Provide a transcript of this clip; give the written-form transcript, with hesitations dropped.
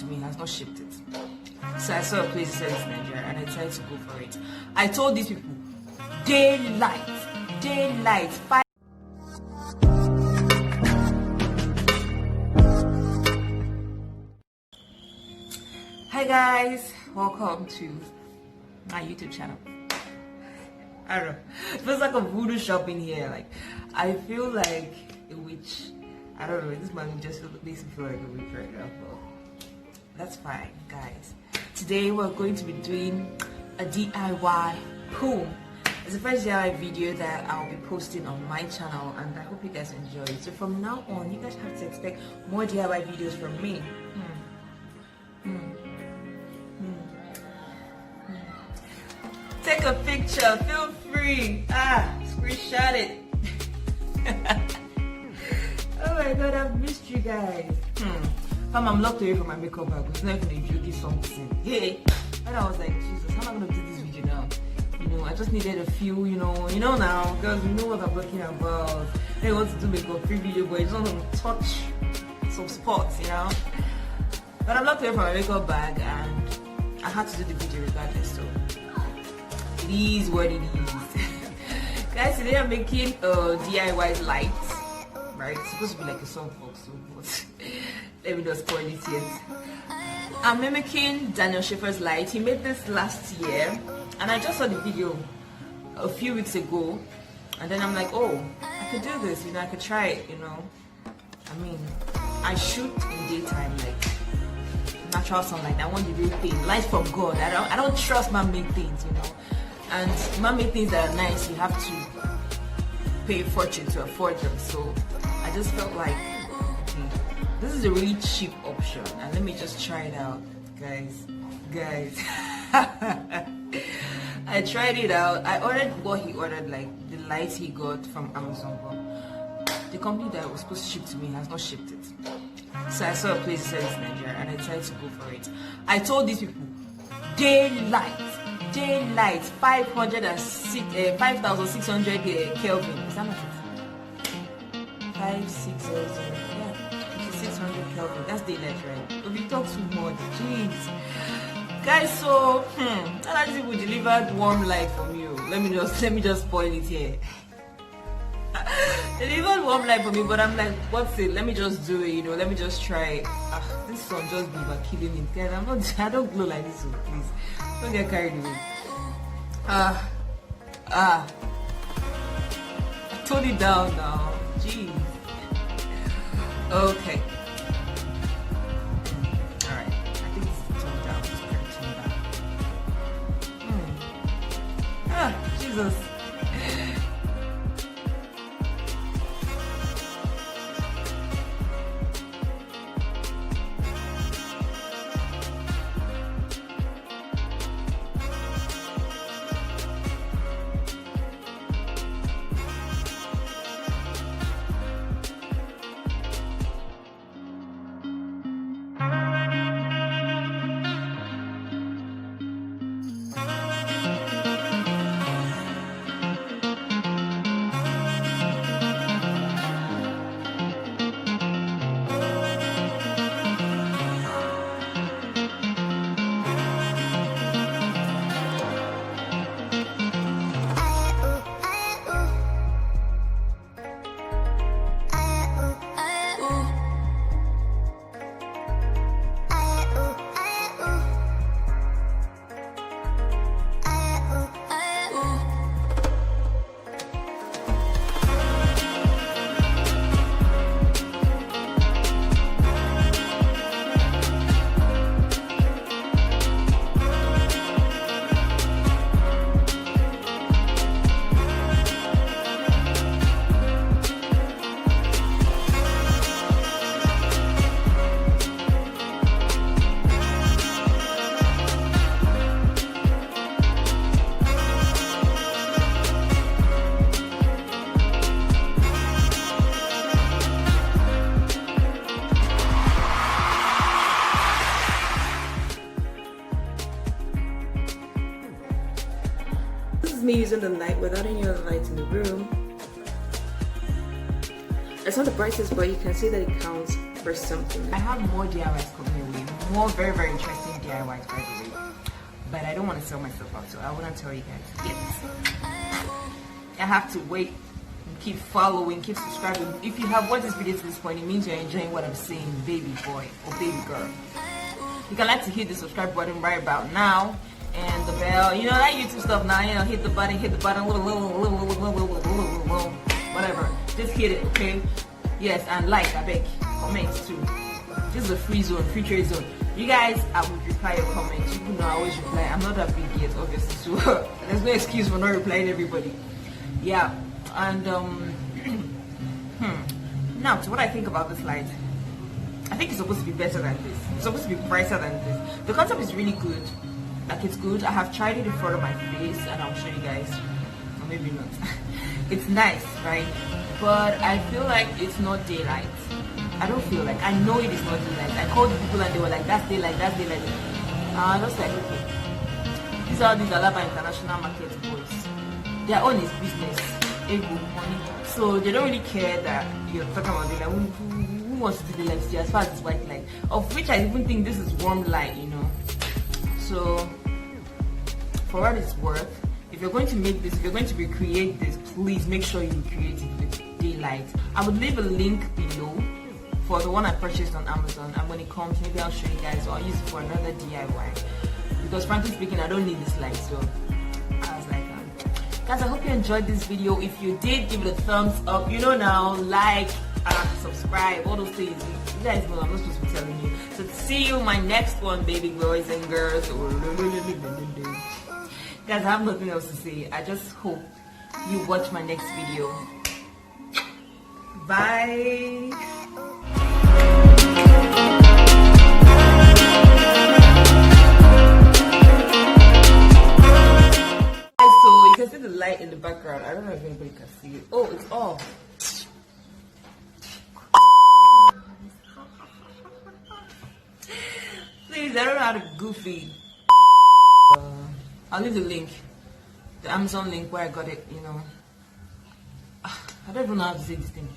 to me has not shipped it. So I saw a place that said it's Nigeria and I decided to go for it. I told these people, daylight, 5. Hi guys, welcome to my YouTube channel. I don't know, it feels like a voodoo shop in here. Like, I feel like a witch. I don't know, this man just makes me feel like a witch right now, but that's fine, guys. Today we're going to be doing a DIY pool. It's the first DIY video that I'll be posting on my channel, and I hope you guys enjoy it. So from now on, you guys have to expect more DIY videos from me. Take a picture, feel free. Screenshot it. Oh my god, I've missed you guys. I'm locked away from my makeup bag. It's not even a jokey something. Hey, and I was like, Jesus, how am I gonna do this video now? You know, I just needed a few, you know now, because you know what I'm talking about. I want to do makeup free video, but it's not gonna touch some spots, you know. But I'm locked away from my makeup bag, and I had to do the video regardless. So it is what it is. Guys, today I'm making a DIY light. Right? It's supposed to be like a softbox, but let me not spoil it yet. I'm mimicking Daniel Schiffer's light. He made this last year, and I just saw the video a few weeks ago, and then I'm like, oh, I could do this, I could try it, I mean, I shoot in daytime, like natural sunlight. I want the real thing, light from God. I don't trust man-made things, and man-made things that are nice, you have to pay a fortune to afford them. So I just felt like, okay, this is a really cheap option, and let me just try it out, guys. I tried it out. I ordered what he ordered, like the light he got from Amazon, but the company that was supposed to ship to me has not shipped it. So I saw a place that said it's Nigeria and I decided to go for it. I told these people, daylight, 5,600 Kelvin. Is that not it? 5,600, yeah, 600 Kelvin. That's daylight, right? If you talk too much, jeez. Guys, so that people delivered warm light from you. Let me just spoil it here. They delivered warm light for me, but I'm like, what's it? Let me just do it, let me just try it. This sun just be about killing me. Guys, I don't glow like this, so please don't get carried away. I toned it down now. Jeez. Okay. Alright. I think it's toned down. It's pretty toned down. Jesus. Me using the light without any other lights in the room. It's not the brightest, but you can see that it counts for something. I have more DIYs coming your way. more very, very interesting DIYs, by the way. But I don't want to sell myself out, so I wouldn't tell you guys yet. I have to wait, keep following, keep subscribing. If you have watched this video to this point, it means you're enjoying what I'm saying, baby boy or baby girl. You can like to hit the subscribe button right about now, and the bell, you know, that YouTube stuff now, you know, hit the button, whatever, just hit it, okay? Yes, and like, I beg, comments too. This is a free zone, free trade zone. You guys, I will reply your comments. You know I always reply. I'm not that big yet, obviously, so there's no excuse for not replying to everybody. Yeah, and now to what I think about this light. I think it's supposed to be better than this. It's supposed to be brighter than this. The concept is really good. Like, it's good. I have tried it in front of my face, and I'll show you guys. Or maybe not. It's nice, right? But I feel like it's not daylight. I don't feel like. I know it is not daylight. I called the people and they were like, that's daylight, that's daylight. I was like, okay. These are these Alaba International Market boys. Their own is business. Ego, money. So they don't really care that you're talking about daylight. Who wants to do daylight as far as it's white light? Of which I even think this is warm light, you know. So for what it's worth, if you're going to make this, if you're going to recreate this, please make sure you create it with daylight. I would leave a link below for the one I purchased on Amazon, and when it comes, maybe I'll show you guys, or I'll use it for another DIY. Because frankly speaking, I don't need this light, so I was like, guys, I hope you enjoyed this video. If you did, give it a thumbs up. You know now, like, subscribe, all those things. You guys know I'm not supposed to be telling you. So see you in my next one, baby boys and girls. Guys, I have nothing else to say. I just hope you watch my next video. Bye. So you can see the light in the background. I don't know if anybody can see it. Oh, it's off. Please, I don't know how to goofy. I'll leave the link, the Amazon link where I got it, you know. I don't even know how to say this thing.